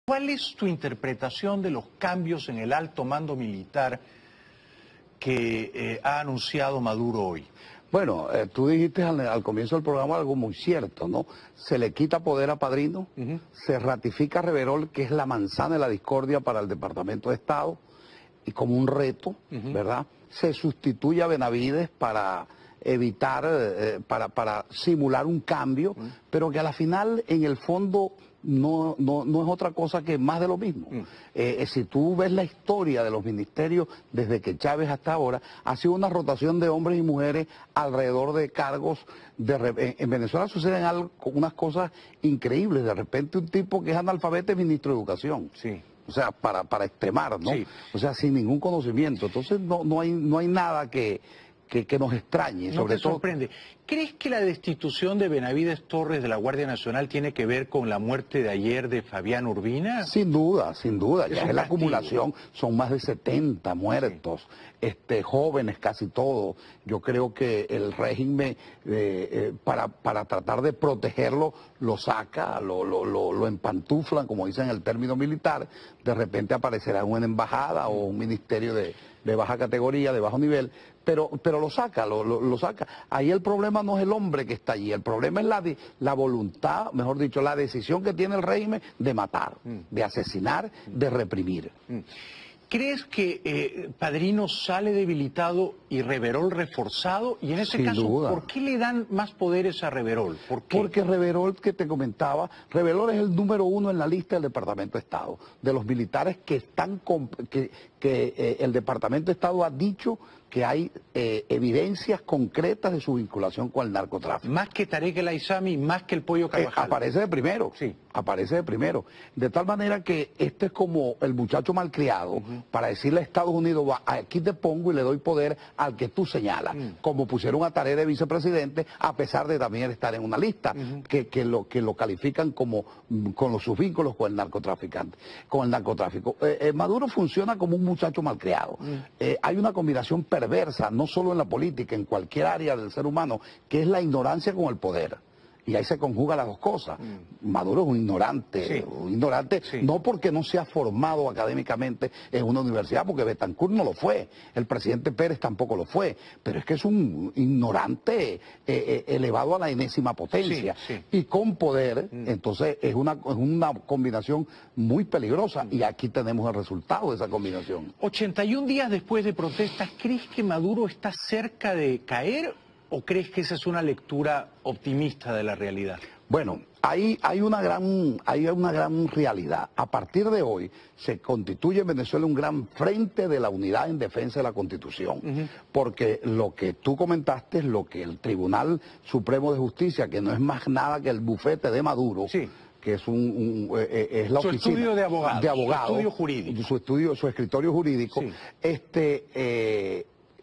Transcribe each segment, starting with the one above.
¿Cuál es tu interpretación de los cambios en el alto mando militar que ha anunciado Maduro hoy? Bueno, tú dijiste al comienzo del programa algo muy cierto, ¿no? Se le quita poder a Padrino, se ratifica a Reverol, que es la manzana de la discordia para el Departamento de Estado, y como un reto, ¿verdad? Se sustituye a Benavides para evitar, para simular un cambio, pero que a la final, en el fondo, no es otra cosa que más de lo mismo. Si tú ves la historia de los ministerios desde que Chávez hasta ahora, ha sido una rotación de hombres y mujeres alrededor de cargos. En Venezuela suceden unas cosas increíbles. De repente un tipo que es analfabeto es ministro de Educación. Sí. O sea, para extremar, ¿no? Sí. O sea, sin ningún conocimiento. Entonces no hay nada que nos extrañe. No te sorprende. ¿Crees que la destitución de Benavides Torres de la Guardia Nacional tiene que ver con la muerte de ayer de Fabián Urbina? Sin duda, sin duda. Ya es la castigo. acumulación, son más de 70 muertos, jóvenes casi todos. Yo creo que el régimen, para tratar de protegerlo, lo saca, lo empantuflan, como dicen en el término militar. De repente aparecerá una embajada o un ministerio de baja categoría, de bajo nivel, pero lo saca, lo saca. Ahí el problema no es el hombre que está allí, el problema es la voluntad, mejor dicho, la decisión que tiene el régimen de matar, de asesinar, de reprimir. ¿Crees que Padrino sale debilitado y Reverol reforzado? Y en ese Sin caso, duda. ¿por qué le dan más poderes a Reverol? ¿Por qué? Porque Reverol, que te comentaba, Reverol es el número 1 en la lista del Departamento de Estado, de los militares que están el Departamento de Estado ha dicho que hay evidencias concretas de su vinculación con el narcotráfico. Más que Tarek El Aissami, más que el Pollo Carvajal. Aparece de primero, Sí. Aparece de primero. De tal manera que este es como el muchacho malcriado para decirle a Estados Unidos, aquí te pongo y le doy poder al que tú señalas. Como pusieron a Tarek de vicepresidente, a pesar de también estar en una lista, que lo califican como con sus vínculos con el narcotráfico. Maduro funciona como un muchacho malcriado. Hay una combinación perversa, no solo en la política, en cualquier área del ser humano, que es la ignorancia con el poder. Y ahí se conjugan las dos cosas. Maduro es un ignorante, no porque no se ha formado académicamente en una universidad, porque Betancourt no lo fue, el presidente Pérez tampoco lo fue, pero es que es un ignorante elevado a la enésima potencia. Y con poder, entonces es una combinación muy peligrosa, y aquí tenemos el resultado de esa combinación. 81 días después de protestas, ¿crees que Maduro está cerca de caer o crees que esa es una lectura optimista de la realidad? Bueno, hay una gran realidad. A partir de hoy se constituye en Venezuela un gran frente de la unidad en defensa de la Constitución, porque lo que tú comentaste es lo que el Tribunal Supremo de Justicia, que no es más nada que el bufete de Maduro, que es es la oficina estudio de abogado, su estudio jurídico, su escritorio jurídico,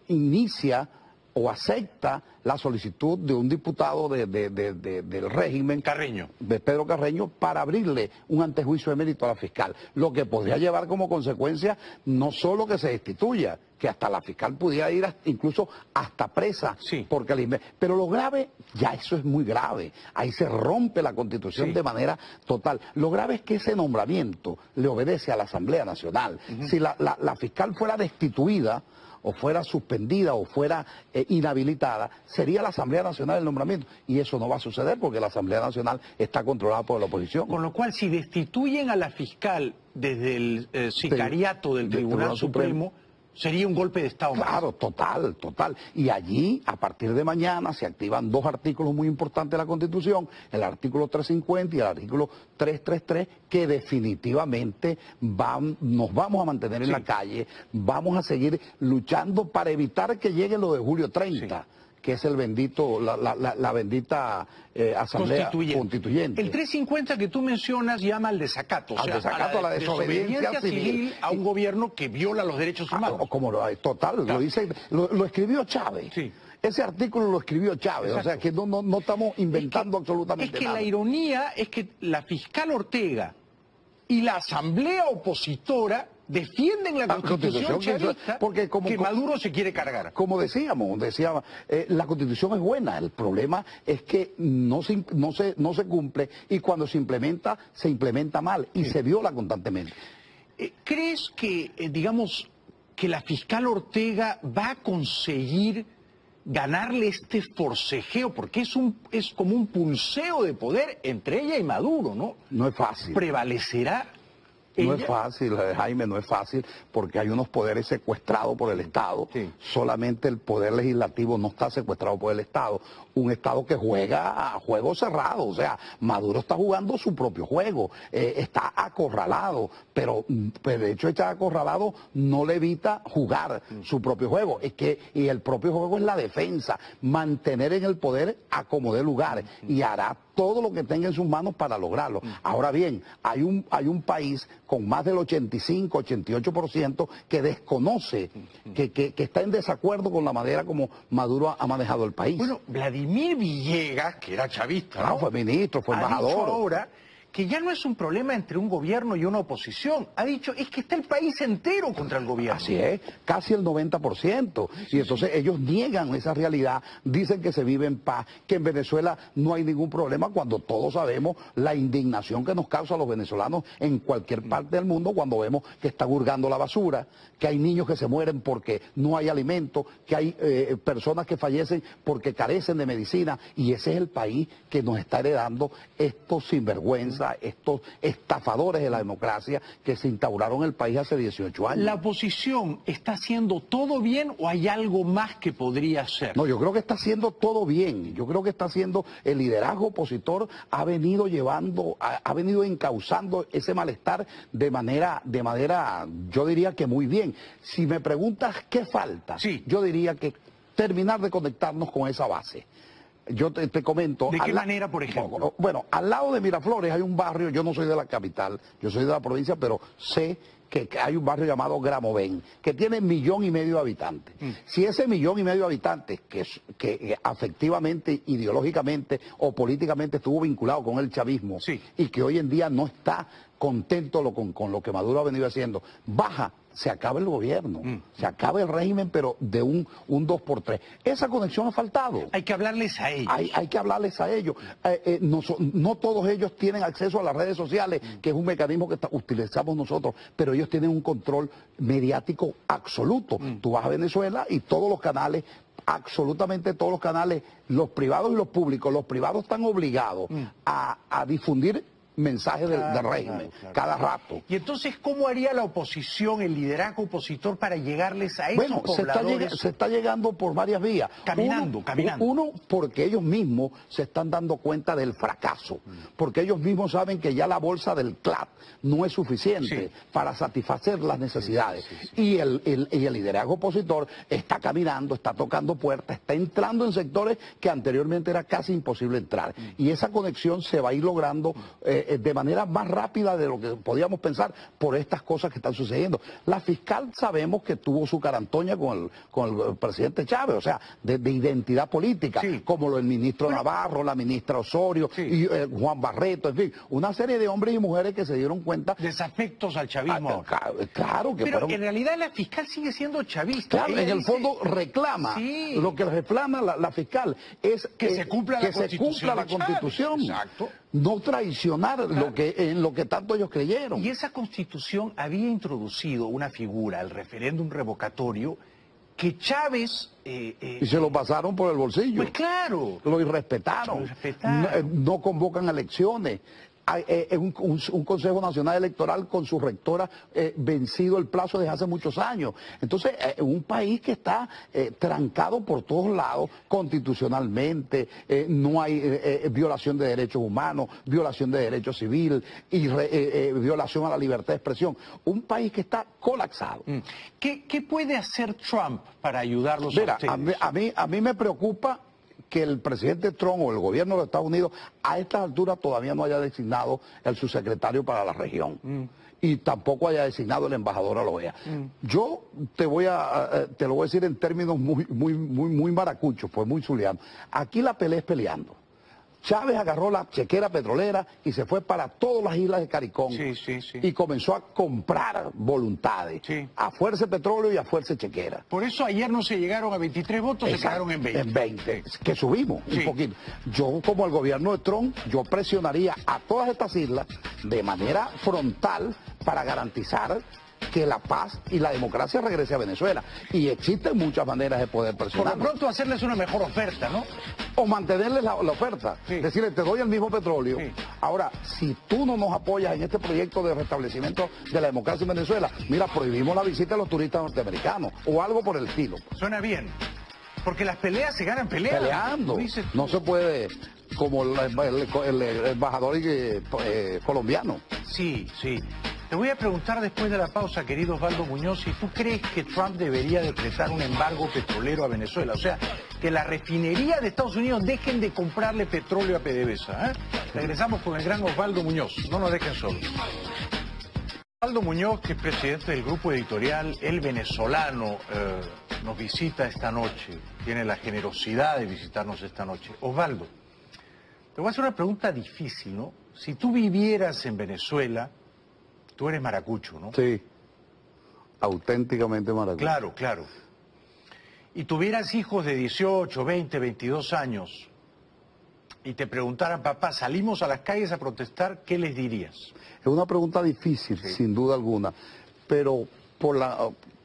inicia o acepta la solicitud de un diputado del régimen, Carreño, de Pedro Carreño, para abrirle un antejuicio de mérito a la fiscal, lo que podría llevar como consecuencia no solo que se destituya, que hasta la fiscal pudiera ir incluso hasta presa, porque pero lo grave, ya eso es muy grave, ahí se rompe la Constitución de manera total. Lo grave es que ese nombramiento le obedece a la Asamblea Nacional. Si la fiscal fuera destituida, o fuera suspendida o fuera inhabilitada, sería la Asamblea Nacional el nombramiento. Y eso no va a suceder porque la Asamblea Nacional está controlada por la oposición. Con lo cual, si destituyen a la fiscal desde el sicariato del Tribunal Supremo, sería un golpe de Estado más. Claro, total. Y allí, a partir de mañana, se activan dos artículos muy importantes de la Constitución, el artículo 350 y el artículo 333, que definitivamente nos vamos a mantener en la calle, vamos a seguir luchando para evitar que llegue lo de julio 30. Que es el bendito, la bendita Asamblea Constituyente. El 350 que tú mencionas llama al desacato, a la desobediencia civil a un gobierno que viola los derechos humanos. Lo dice, lo escribió Chávez. Ese artículo lo escribió Chávez, o sea que no estamos inventando absolutamente nada. La ironía es que la fiscal Ortega y la asamblea opositora defienden la Constitución chavista porque que Maduro se quiere cargar. Como decíamos, la Constitución es buena, el problema es que no se cumple y cuando se implementa mal y se viola constantemente. ¿Crees que, digamos, que la fiscal Ortega va a conseguir ganarle este forcejeo? Porque es como un pulseo de poder entre ella y Maduro, ¿no? No es fácil. ¿Prevalecerá ella? No es fácil, Jaime, no es fácil, porque hay unos poderes secuestrados por el Estado. Sí. Solamente el poder legislativo no está secuestrado por el Estado. Un Estado que juega a juego cerrado, o sea, Maduro está jugando su propio juego, está acorralado, pero el hecho de estar acorralado no le evita jugar su propio juego. Y el propio juego es la defensa, mantener en el poder a como dé lugar, y hará todo lo que tenga en sus manos para lograrlo. Ahora bien, hay un país con más del 85, 88% que desconoce, que está en desacuerdo con la manera como Maduro ha manejado el país. Bueno, Vladimir Villegas, que era chavista, ¿no? Fue ministro, fue ha embajador. Dicho ahora que ya no es un problema entre un gobierno y una oposición. Ha dicho, es que está el país entero contra el gobierno. Así es, casi el 90%. Y entonces ellos niegan esa realidad, dicen que se vive en paz, que en Venezuela no hay ningún problema, cuando todos sabemos la indignación que nos causa a los venezolanos en cualquier parte del mundo cuando vemos que están hurgando la basura, que hay niños que se mueren porque no hay alimento, que hay personas que fallecen porque carecen de medicina, y ese es el país que nos está heredando estos sinvergüenzas, estos estafadores de la democracia que se instauraron en el país hace 18 años. ¿La oposición está haciendo todo bien o hay algo más que podría hacer? No, yo creo que está haciendo todo bien. Yo creo que está haciendo, el liderazgo opositor ha venido encauzando ese malestar de manera, yo diría que muy bien. Si me preguntas qué falta, sí, yo diría que terminar de conectarnos con esa base. Yo te comento. ¿De qué manera, por ejemplo? Bueno, al lado de Miraflores hay un barrio, yo no soy de la capital, yo soy de la provincia, pero sé que hay un barrio llamado Gramovén, que tiene 1,5 millones de habitantes. Si ese 1,5 millones de habitantes, que afectivamente, ideológicamente o políticamente estuvo vinculado con el chavismo, sí, y que hoy en día no está contento con lo que Maduro ha venido haciendo, baja, se acaba el gobierno, se acaba el régimen, pero de un 2x3. Esa conexión ha faltado. Hay que hablarles a ellos. Hay que hablarles a ellos. No todos ellos tienen acceso a las redes sociales, que es un mecanismo que utilizamos nosotros, pero ellos tienen un control mediático absoluto. Tú vas a Venezuela y todos los canales, absolutamente todos los canales, los privados y los públicos, los privados están obligados a difundir mensajes del régimen, cada rato. Y entonces, ¿cómo haría la oposición, el liderazgo opositor, para llegarles a esos pobladores? Se está llegando por varias vías. Caminando. Uno, porque ellos mismos se están dando cuenta del fracaso, porque ellos mismos saben que ya la bolsa del CLAP no es suficiente para satisfacer las necesidades. Y el liderazgo opositor está caminando, está tocando puertas, está entrando en sectores que anteriormente era casi imposible entrar. Y esa conexión se va a ir logrando de manera más rápida de lo que podíamos pensar por estas cosas que están sucediendo. La fiscal sabemos que tuvo su carantoña con el presidente Chávez, o sea, de identidad política, como el ministro Navarro, la ministra Osorio, y Juan Barreto, en fin, una serie de hombres y mujeres que se dieron cuenta. Desafectos al chavismo. Claro que pero en realidad la fiscal sigue siendo chavista. Claro, en el fondo reclama, lo que reclama la fiscal es que se cumpla la Constitución. Exacto. No traicionar en lo que tanto ellos creyeron. Y esa Constitución había introducido una figura, el referéndum revocatorio, que Chávez... y se lo pasaron por el bolsillo. Pues claro. Lo irrespetaron. No convocan elecciones. Hay un Consejo Nacional Electoral con su rectora vencido el plazo desde hace muchos años. Entonces, un país que está trancado por todos lados, constitucionalmente, no hay violación de derechos humanos, violación de derechos civiles, y violación a la libertad de expresión. Un país que está colapsado. ¿Qué puede hacer Trump para ayudarlos a ustedes? A mí me preocupa que el presidente Trump o el gobierno de los Estados Unidos a estas alturas todavía no haya designado el subsecretario para la región y tampoco haya designado el embajador a la OEA. Yo te lo voy a decir en términos muy maracuchos, pues muy zulianos. Aquí la pelea es peleando. Chávez agarró la chequera petrolera y se fue para todas las islas de Caricón. Sí, sí, sí. Y comenzó a comprar voluntades. Sí. A fuerza de petróleo y a fuerza de chequera. Por eso ayer no se llegaron a 23 votos, se quedaron en 20. En 20, que subimos Sí. un poquito. Yo, como el gobierno de Trump, yo presionaría a todas estas islas de manera frontal para garantizar que la paz y la democracia regrese a Venezuela. Y existen muchas maneras de poder Por presionar. lo pronto hacerles una mejor oferta, ¿no? O mantenerles la oferta. Sí. Decirle, te doy el mismo petróleo. Sí. Ahora, si tú no nos apoyas en este proyecto de restablecimiento de la democracia en Venezuela, mira, prohibimos la visita de los turistas norteamericanos o algo por el estilo. Suena bien. Porque las peleas se ganan peleando. Peleando. Dices tú. No se puede, como el embajador colombiano. Sí, sí. Te voy a preguntar después de la pausa, querido Osvaldo Muñoz, si tú crees que Trump debería decretar un embargo petrolero a Venezuela. O sea, que las refinerías de Estados Unidos dejen de comprarle petróleo a PDVSA. ¿Eh? Regresamos con el gran Osvaldo Muñoz. No nos dejen solos. Osvaldo Muñoz, que es presidente del grupo editorial El Venezolano, nos visita esta noche. Tiene la generosidad de visitarnos esta noche. Osvaldo, te voy a hacer una pregunta difícil, ¿no? Si tú vivieras en Venezuela... Tú eres maracucho, ¿no? Sí, auténticamente maracucho. Claro, claro. Y tuvieras hijos de 18, 20, 22 años y te preguntaran, papá, salimos a las calles a protestar, ¿qué les dirías? Es una pregunta difícil, Sí. sin duda alguna, pero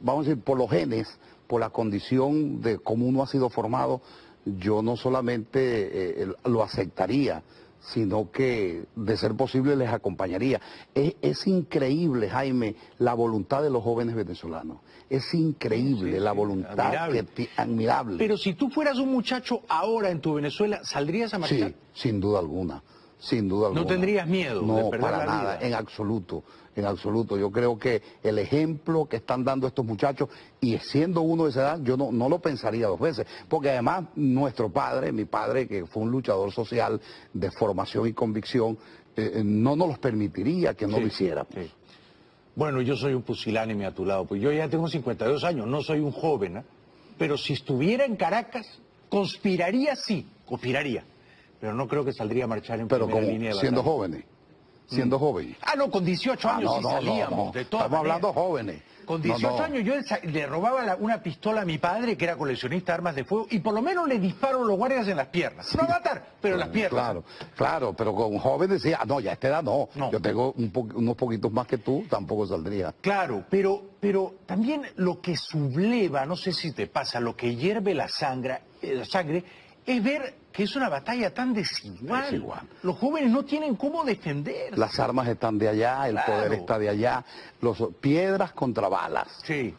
vamos a decir, por los genes, por la condición de cómo uno ha sido formado, yo no solamente lo aceptaría, sino que, de ser posible, les acompañaría. Es increíble, Jaime, la voluntad de los jóvenes venezolanos. Es increíble Sí, la sí, voluntad admirable. admirable. Pero si tú fueras un muchacho ahora en tu Venezuela, ¿saldrías a marchar? Sí, sin duda alguna. Sin duda alguna. ¿No tendrías miedo No, de perder para la nada, vida? en absoluto, en absoluto. Yo creo que el ejemplo que están dando estos muchachos, y siendo uno de esa edad, yo no lo pensaría dos veces. Porque además, nuestro padre, mi padre, que fue un luchador social de formación y convicción, no nos los permitiría que no Sí, lo hiciéramos. sí. Bueno, yo soy un pusilánime a tu lado, pues yo ya tengo 52 años, no soy un joven, ¿eh? Pero si estuviera en Caracas, conspiraría, sí, conspiraría. Pero no creo que saldría a marchar en Pero primera como línea de siendo batalla. jóvenes, siendo jóvenes. Ah, no, con 18 años sí salíamos, no. de todas Estamos hablando maneras. jóvenes. Con No, 18 no. años yo le robaba una pistola a mi padre, que era coleccionista de armas de fuego, y por lo menos le disparo a los guardias en las piernas. No a matar, pero en las piernas. Claro, claro, pero con jóvenes decía, no, ya a esta edad no. No. Yo tengo unos poquitos más que tú, tampoco saldría. Claro, pero también lo que subleva, no sé si te pasa, lo que hierve la sangre es ver que es una batalla tan desigual. Desigual. Los jóvenes no tienen cómo defenderse. Las armas están de allá, el Claro. poder está de allá, piedras contra balas. Sí.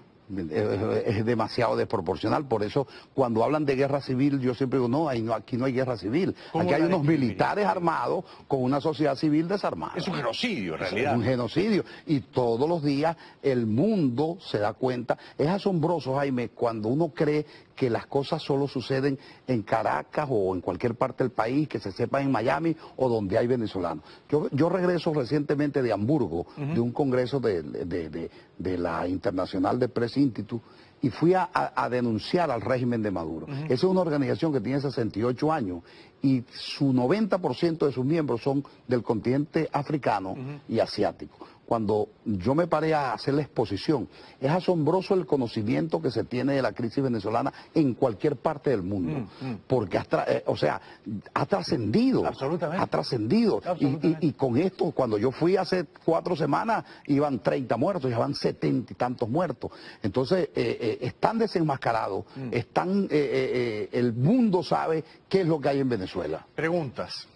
Es demasiado desproporcional, por eso cuando hablan de guerra civil yo siempre digo, no, aquí no hay guerra civil, ¿Cómo aquí hay la unos describirías? militares armados con una sociedad civil desarmada. Es un genocidio, en Es realidad. un genocidio. Y todos los días el mundo se da cuenta. Es asombroso, Jaime, cuando uno cree que las cosas solo suceden en Caracas o en cualquier parte del país, que se sepa en Miami o donde hay venezolanos. Yo regreso recientemente de Hamburgo, de un congreso de la Internacional de Press Institute, y fui a denunciar al régimen de Maduro. Esa es una organización que tiene 68 años y su 90% de sus miembros son del continente africano y asiático. Cuando yo me paré a hacer la exposición, es asombroso el conocimiento que se tiene de la crisis venezolana en cualquier parte del mundo, porque ha trascendido. Absolutamente. Ha trascendido. Absolutamente. Y con esto, cuando yo fui hace 4 semanas, iban 30 muertos, ya van 70 y tantos muertos. Entonces, están desenmascarados, el mundo sabe qué es lo que hay en Venezuela. Preguntas.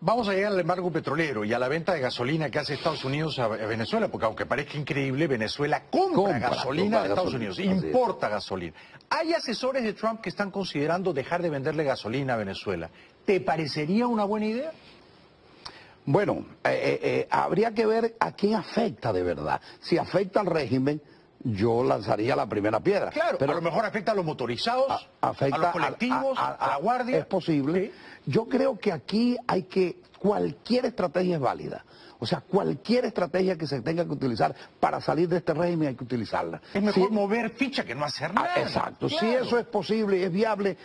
Vamos a llegar al embargo petrolero y a la venta de gasolina que hace Estados Unidos a Venezuela, porque aunque parezca increíble, Venezuela compra gasolina de Estados Unidos, importa gasolina. Hay asesores de Trump que están considerando dejar de venderle gasolina a Venezuela. ¿Te parecería una buena idea? Bueno, habría que ver a quién afecta de verdad. Si afecta al régimen, yo lanzaría la primera piedra. Claro, pero a lo mejor afecta a los motorizados, afecta a los colectivos, a la guardia. Es posible. Sí. Yo creo que aquí cualquier estrategia es válida. O sea, cualquier estrategia que se tenga que utilizar para salir de este régimen hay que utilizarla. Es mejor Sí. mover ficha que no hacer nada. Exacto. Claro. Si eso es posible y es viable,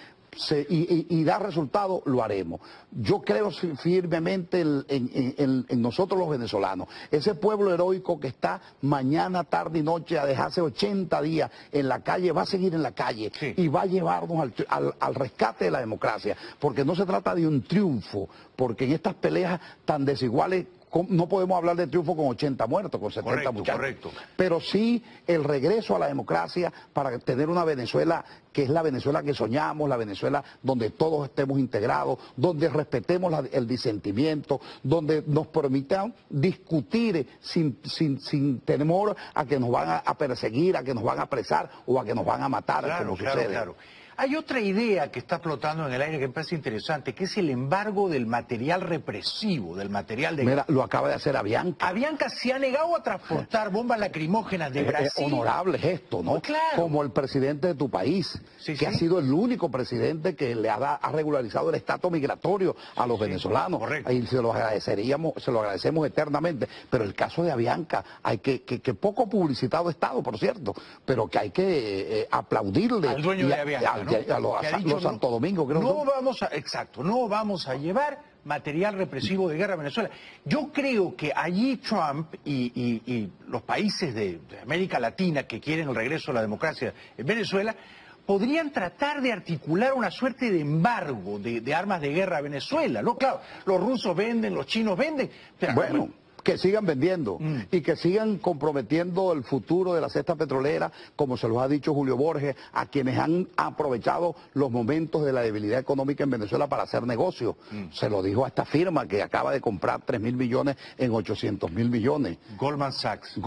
y da resultado, lo haremos. Yo creo firmemente en nosotros los venezolanos. Ese pueblo heroico que está mañana, tarde y noche a dejarse 80 días en la calle, va a seguir en la calle y va a llevarnos al rescate de la democracia. Porque no se trata de un triunfo, porque en estas peleas tan desiguales no podemos hablar de triunfo con 80 muertos, con 70 muchachos. Correcto. Pero sí el regreso a la democracia para tener una Venezuela que es la Venezuela que soñamos, la Venezuela donde todos estemos integrados, donde respetemos el disentimiento, donde nos permitan discutir sin temor a que nos van a perseguir, a que nos van a apresar o a que nos van a matar, como sucede. Claro. Hay otra idea que está flotando en el aire que me parece interesante, que es el embargo del material represivo, del material de... Mira, lo acaba de hacer Avianca. Avianca se ha negado a transportar bombas lacrimógenas de Brasil. Es honorable gesto, ¿no? Claro. Como el presidente de tu país, que ha sido el único presidente que le ha regularizado el estatus migratorio a los venezolanos. Correcto. Y se lo agradecemos eternamente. Pero el caso de Avianca, hay que poco publicitado ha estado, por cierto, pero que hay que aplaudirle. Al dueño de Avianca, ¿no? A los Santo Domingo, creo. No vamos a llevar material represivo de guerra a Venezuela. Yo creo que allí Trump y los países de América Latina que quieren el regreso a la democracia en Venezuela podrían tratar de articular una suerte de embargo de armas de guerra a Venezuela, ¿no? Claro, los rusos venden, los chinos venden, pero bueno, que sigan vendiendo y que sigan comprometiendo el futuro de la cesta petrolera, como se los ha dicho Julio Borges, a quienes han aprovechado los momentos de la debilidad económica en Venezuela para hacer negocio. Se lo dijo a esta firma que acaba de comprar 3.000 millones en 800.000 millones. Goldman Sachs.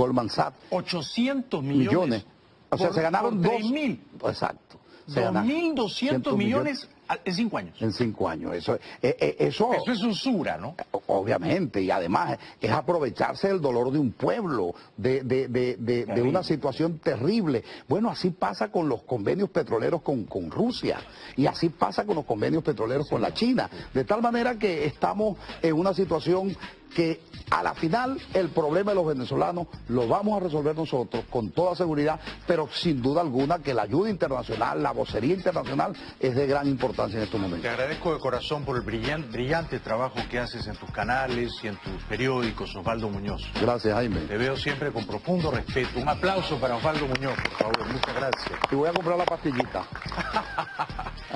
800 millones. O sea, se ganaron 3.000. Exacto. 2.200 millones en 5 años. En 5 años. Eso es usura, ¿no? Obviamente, y además es aprovecharse del dolor de un pueblo, de una situación terrible. Bueno, así pasa con los convenios petroleros con Rusia, y así pasa con los convenios petroleros con la China. De tal manera que estamos en una situación que a la final el problema de los venezolanos lo vamos a resolver nosotros con toda seguridad, pero sin duda alguna que la ayuda internacional, la vocería internacional es de gran importancia en estos momentos. Te agradezco de corazón por el brillante trabajo que haces en tus canales y en tus periódicos, Osvaldo Muñoz. Gracias, Jaime. Te veo siempre con profundo respeto. Un aplauso para Osvaldo Muñoz, por favor. Muchas gracias. Y voy a comprar la pastillita.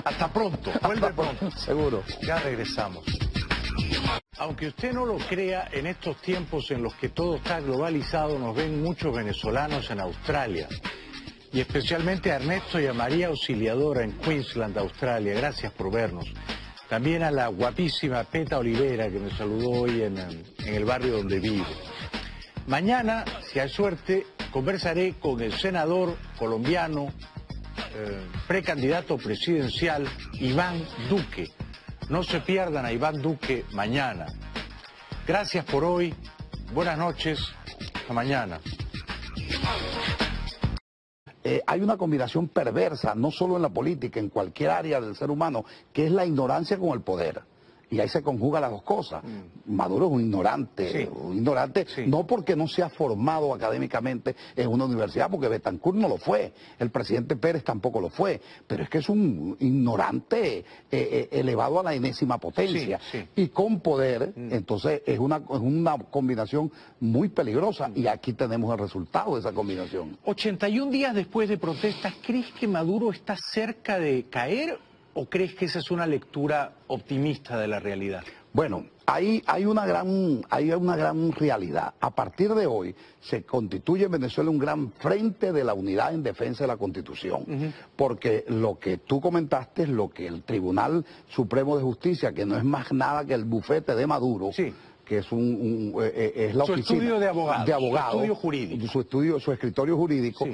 Hasta pronto. Vuelve pronto. Seguro. Ya regresamos. Aunque usted no lo crea, en estos tiempos en los que todo está globalizado, nos ven muchos venezolanos en Australia. Y especialmente a Ernesto y a María Auxiliadora en Queensland, Australia. Gracias por vernos. También a la guapísima Peta Olivera, que me saludó hoy en el barrio donde vivo. Mañana, si hay suerte, conversaré con el senador colombiano, precandidato presidencial, Iván Duque. No se pierdan a Iván Duque mañana. Gracias por hoy. Buenas noches. Hasta mañana. Hay una combinación perversa, no solo en la política, en cualquier área del ser humano, que es la ignorancia con el poder. Y ahí se conjugan las dos cosas. Maduro es un ignorante, no porque no se ha formado académicamente en una universidad, porque Betancourt no lo fue, el presidente Pérez tampoco lo fue, pero es que es un ignorante elevado a la enésima potencia. Y con poder, entonces es una combinación muy peligrosa, y aquí tenemos el resultado de esa combinación. 81 días después de protestas, ¿crees que Maduro está cerca de caer? ¿O crees que esa es una lectura optimista de la realidad? Bueno, hay una gran realidad. A partir de hoy se constituye en Venezuela un gran frente de la unidad en defensa de la Constitución. Porque lo que tú comentaste es lo que el Tribunal Supremo de Justicia, que no es más nada que el bufete de Maduro, que es es la oficina estudio de abogados, su estudio jurídico, su escritorio jurídico,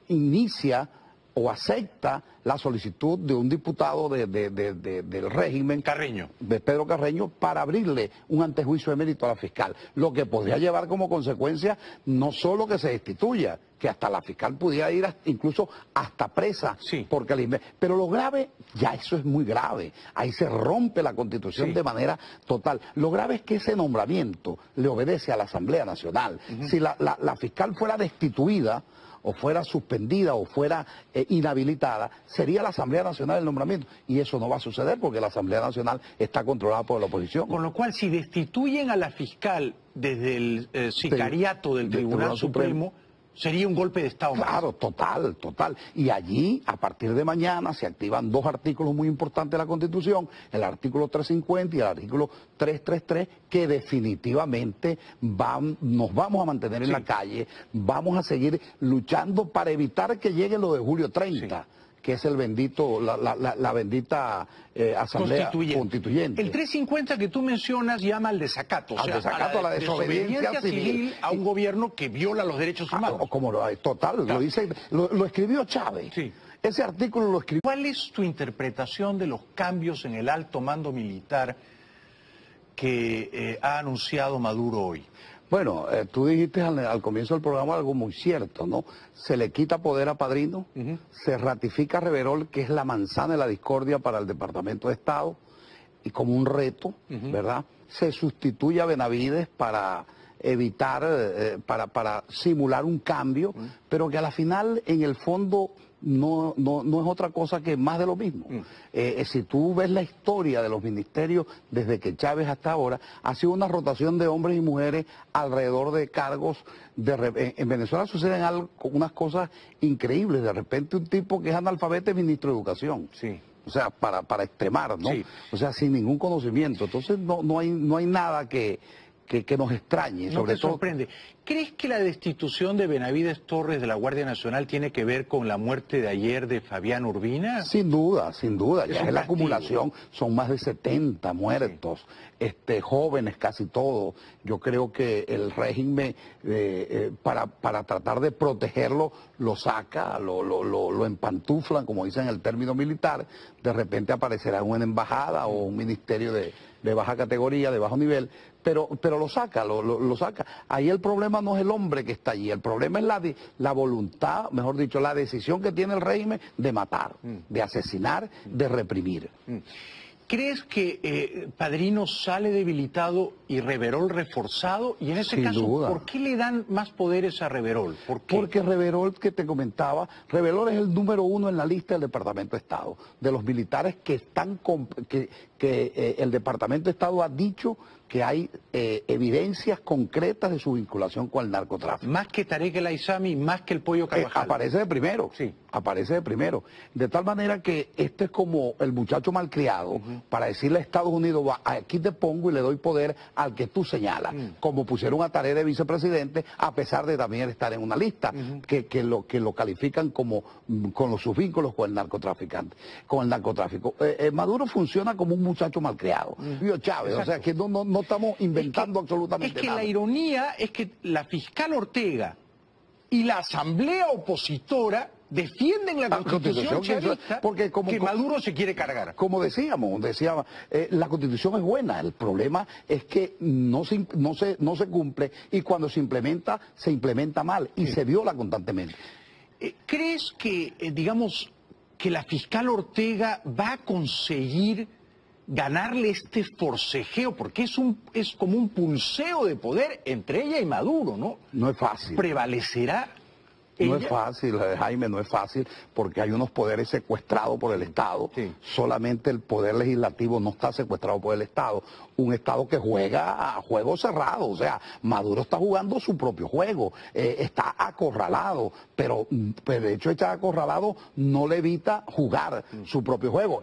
inicia o acepta la solicitud de un diputado del régimen, Carreño, de Pedro Carreño, para abrirle un antejuicio de mérito a la fiscal, lo que podría llevar como consecuencia no solo que se destituya, que hasta la fiscal pudiera ir incluso hasta presa, porque pero lo grave, ya eso es muy grave, ahí se rompe la Constitución de manera total. Lo grave es que ese nombramiento le obedece a la Asamblea Nacional. Si la fiscal fuera destituida o fuera suspendida o fuera inhabilitada, sería la Asamblea Nacional el nombramiento. Y eso no va a suceder porque la Asamblea Nacional está controlada por la oposición. Con lo cual, si destituyen a la fiscal desde el sicariato del Tribunal Supremo, sería un golpe de Estado más. Claro, total. Y allí, a partir de mañana, se activan dos artículos muy importantes de la Constitución, el artículo 350 y el artículo 333, que definitivamente nos vamos a mantener en la calle, vamos a seguir luchando para evitar que llegue lo de julio 30. Que es el bendito, la bendita Asamblea Constituyente. El 350 que tú mencionas llama al desacato, a la desobediencia civil a un gobierno que viola los derechos humanos. Total, claro. Lo escribió Chávez. Sí. Ese artículo lo escribió. ¿Cuál es tu interpretación de los cambios en el alto mando militar que ha anunciado Maduro hoy? Bueno, tú dijiste al comienzo del programa algo muy cierto, ¿no? Se le quita poder a Padrino, se ratifica a Reverol, que es la manzana de la discordia para el Departamento de Estado, y como un reto, ¿verdad? Se sustituye a Benavides para evitar, para simular un cambio, pero que a la final, en el fondo, no es otra cosa que más de lo mismo. Si tú ves la historia de los ministerios desde que Chávez hasta ahora, ha sido una rotación de hombres y mujeres alrededor de cargos. En Venezuela suceden unas cosas increíbles. De repente un tipo que es analfabeto es ministro de Educación. Sí. O sea, para extremar, ¿no? Sí. O sea, sin ningún conocimiento. Entonces no hay nada que nos extrañe. No te sorprende. ¿Crees que la destitución de Benavides Torres de la Guardia Nacional tiene que ver con la muerte de ayer de Fabián Urbina? Sin duda. Ya es la acumulación, son más de 70 muertos, jóvenes casi todos. Yo creo que el régimen, para tratar de protegerlo, lo saca, lo empantuflan, como dicen en el término militar. De repente aparecerá una embajada o un ministerio de baja categoría, de bajo nivel, pero lo saca. Ahí el problema no es el hombre que está allí, el problema es la voluntad, mejor dicho, la decisión que tiene el régimen de matar, de asesinar, de reprimir. ¿Crees que Padrino sale debilitado y Reverol reforzado? Y en ese Sin caso, duda. ¿por qué le dan más poderes a Reverol? ¿Por qué? Porque Reverol, que te comentaba, Reverol es el número 1 en la lista del Departamento de Estado, de los militares que están el Departamento de Estado ha dicho que hay evidencias concretas de su vinculación con el narcotráfico. Más que Tarek El Aissami, más que el Pollo Carvajal. Aparece de primero, aparece de primero. De tal manera que este es como el muchacho malcriado para decirle a Estados Unidos, aquí te pongo y le doy poder al que tú señalas. Como pusieron a Tarek de vicepresidente, a pesar de también estar en una lista, que lo califican como con sus vínculos con el narcotráfico. Maduro funciona como un muchacho malcriado. Chávez, o sea que no estamos inventando absolutamente nada. Es que la ironía es que la fiscal Ortega y la asamblea opositora defienden la Constitución chavista porque que Maduro se quiere cargar. Como decíamos, la Constitución es buena, el problema es que no se cumple y cuando se implementa mal y se viola constantemente. ¿Crees que, digamos, que la fiscal Ortega va a conseguir ganarle este forcejeo? Porque es como un pulseo de poder entre ella y Maduro, ¿no? No es fácil. ¿Prevalecerá ella? No es fácil, Jaime, no es fácil, porque hay unos poderes secuestrados por el Estado. Solamente el poder legislativo no está secuestrado por el Estado. Un Estado que juega a juego cerrado, o sea, Maduro está jugando su propio juego, está acorralado, pero de hecho estar acorralado no le evita jugar su propio juego.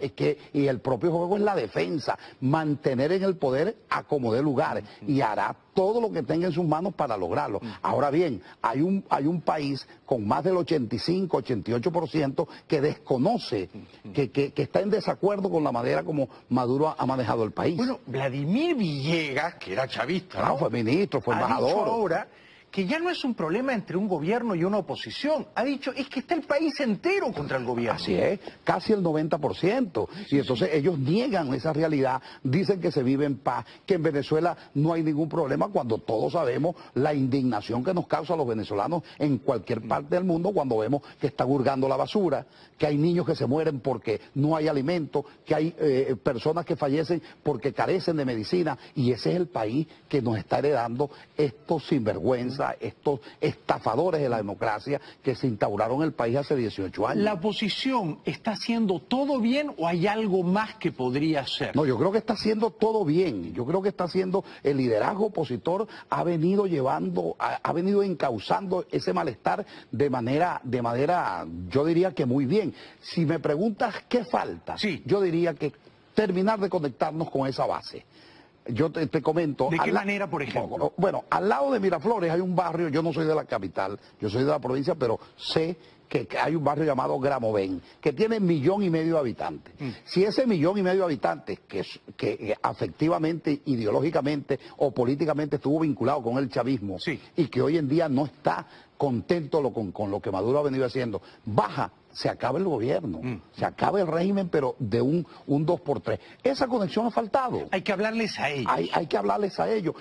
Y el propio juego es la defensa, mantener en el poder a como dé lugar, y hará todo lo que tenga en sus manos para lograrlo. Ahora bien, hay un país con más del 85-88% que desconoce, que está en desacuerdo con la manera como Maduro ha manejado el país. Bueno, Vladimir Villegas, que era chavista, ¿no? Fue ministro, fue embajador. Ha dicho ahora que ya no es un problema entre un gobierno y una oposición. Ha dicho, es que está el país entero contra el gobierno. Así es, casi el 90%. Y entonces ellos niegan esa realidad, dicen que se vive en paz, que en Venezuela no hay ningún problema, cuando todos sabemos la indignación que nos causa a los venezolanos en cualquier parte del mundo cuando vemos que están hurgando la basura, que hay niños que se mueren porque no hay alimento, que hay personas que fallecen porque carecen de medicina, y ese es el país que nos está heredando estos sinvergüenzas sinvergüenza, estos estafadores de la democracia que se instauraron en el país hace 18 años. ¿La oposición está haciendo todo bien o hay algo más que podría hacer? No, yo creo que está haciendo todo bien. Yo creo que está haciendo, el liderazgo opositor ha venido llevando, ha venido encauzando ese malestar de manera, yo diría que muy bien. Si me preguntas qué falta, sí, yo diría que terminar de conectarnos con esa base. Yo te comento. ¿De qué manera, por ejemplo? Bueno, al lado de Miraflores hay un barrio, yo no soy de la capital, yo soy de la provincia, pero sé que hay un barrio llamado Gramovén, que tiene 1,5 millones de habitantes. Si ese 1,5 millones de habitantes, que afectivamente, ideológicamente o políticamente estuvo vinculado con el chavismo, sí, y que hoy en día no está contento con lo que Maduro ha venido haciendo, baja, se acaba el gobierno, se acaba el régimen, pero de un 2x3. Esa conexión ha faltado. Hay que hablarles a ellos. Hay que hablarles a ellos.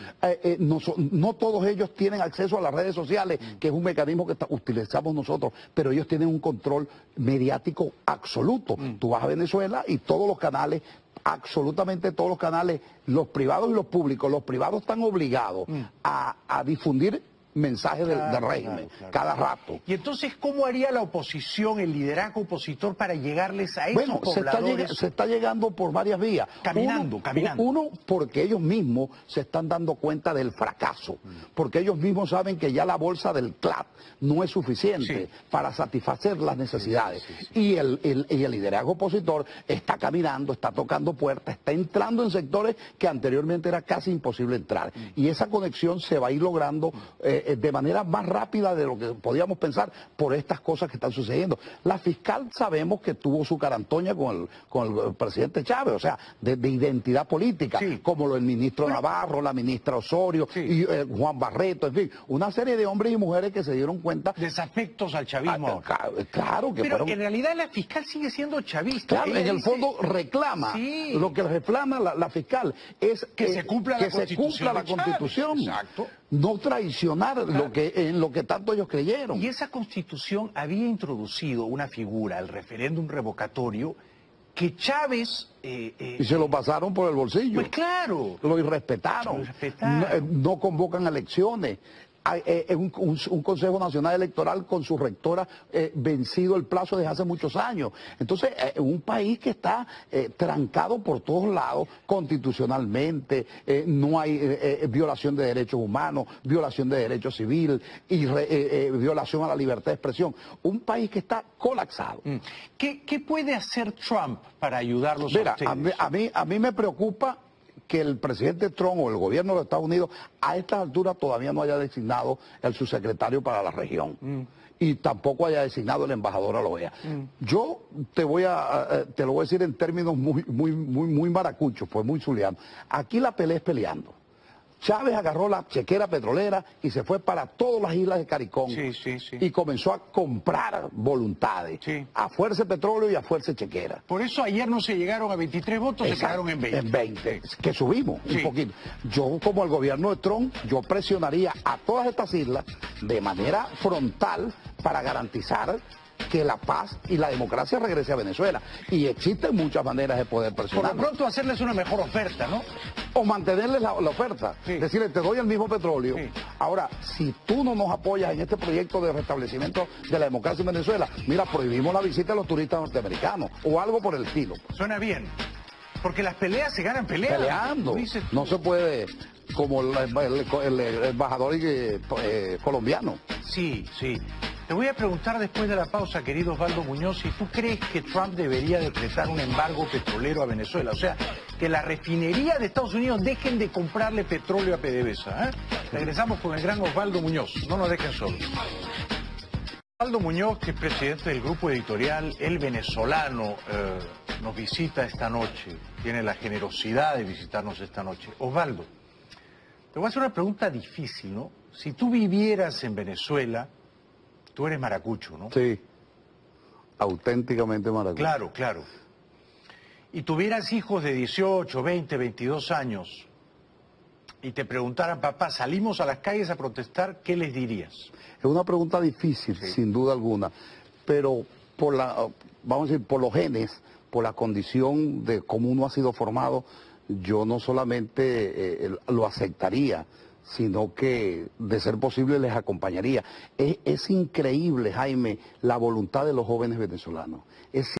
No todos ellos tienen acceso a las redes sociales, que es un mecanismo que utilizamos nosotros, pero ellos tienen un control mediático absoluto. Tú vas a Venezuela y todos los canales, absolutamente todos los canales, los privados y los públicos, los privados están obligados a difundir mensajes del régimen, cada rato. Y entonces, ¿cómo haría la oposición, el liderazgo opositor, para llegarles a esos pobladores? Se está llegando por varias vías. Caminando. Uno, porque ellos mismos se están dando cuenta del fracaso, porque ellos mismos saben que ya la bolsa del CLAP no es suficiente para satisfacer las necesidades. Y el liderazgo opositor está caminando, está tocando puertas, está entrando en sectores que anteriormente era casi imposible entrar. Y esa conexión se va a ir logrando de manera más rápida de lo que podíamos pensar por estas cosas que están sucediendo. La fiscal sabemos que tuvo su carantoña con el presidente Chávez, o sea, de identidad política, como el ministro Navarro, la ministra Osorio, y Juan Barreto, en fin, una serie de hombres y mujeres que se dieron cuenta. Desafectos al chavismo. Claro que pero en realidad la fiscal sigue siendo chavista. Claro, en el fondo reclama, lo que reclama la fiscal es que se cumpla la Constitución. Exacto. No traicionar en lo que tanto ellos creyeron. Y esa Constitución había introducido una figura, el referéndum revocatorio, que Chávez... y se lo pasaron por el bolsillo. Pues claro. Lo irrespetaron. No convocan elecciones. Hay un Consejo Nacional Electoral con su rectora vencido el plazo desde hace muchos años. Entonces, un país que está trancado por todos lados, constitucionalmente, no hay violación de derechos humanos, violación de derechos civiles y violación a la libertad de expresión. Un país que está colapsado. ¿Qué puede hacer Trump para ayudarlos a ustedes? A mí me preocupa que el presidente Trump o el gobierno de los Estados Unidos a estas alturas todavía no haya designado el subsecretario para la región y tampoco haya designado el embajador a la OEA. Yo te lo voy a decir en términos muy maracuchos, pues muy zulianos. Aquí la pelea es peleando. Chávez agarró la chequera petrolera y se fue para todas las islas de Caricón y comenzó a comprar voluntades a fuerza de petróleo y a fuerza de chequera. Por eso ayer no se llegaron a 23 votos, se quedaron en 20. En 20, que subimos un poquito. Yo, como el gobierno de Trump, yo presionaría a todas estas islas de manera frontal para garantizar que la paz y la democracia regrese a Venezuela. Y existen muchas maneras de poder presionar. Por lo pronto hacerles una mejor oferta, ¿no? O mantenerles la oferta. Decirle, te doy el mismo petróleo. Ahora, si tú no nos apoyas en este proyecto de restablecimiento de la democracia en Venezuela, mira, prohibimos la visita de los turistas norteamerinos o algo por el estilo. Suena bien. Porque las peleas se ganan peleando. No se puede, como el embajador colombiano. Sí. Te voy a preguntar después de la pausa, querido Osvaldo Muñoz, si tú crees que Trump debería decretar un embargo petrolero a Venezuela. O sea, que la refinería de Estados Unidos dejen de comprarle petróleo a PDVSA. Regresamos con el gran Osvaldo Muñoz. No nos dejen solos. Osvaldo Muñoz, que es presidente del grupo editorial El Venezolano, nos visita esta noche. Tiene la generosidad de visitarnos esta noche. Osvaldo, te voy a hacer una pregunta difícil, ¿no? Si tú vivieras en Venezuela... Tú eres maracucho, ¿no? Sí, auténticamente maracucho. Claro. Y tuvieras hijos de 18, 20, 22 años y te preguntaran, papá, salimos a las calles a protestar, ¿qué les dirías? Es una pregunta difícil, sin duda alguna, pero vamos a decir, por los genes, por la condición de cómo uno ha sido formado, yo no solamente lo aceptaría, sino que de ser posible les acompañaría. Es increíble, Jaime, la voluntad de los jóvenes venezolanos. Es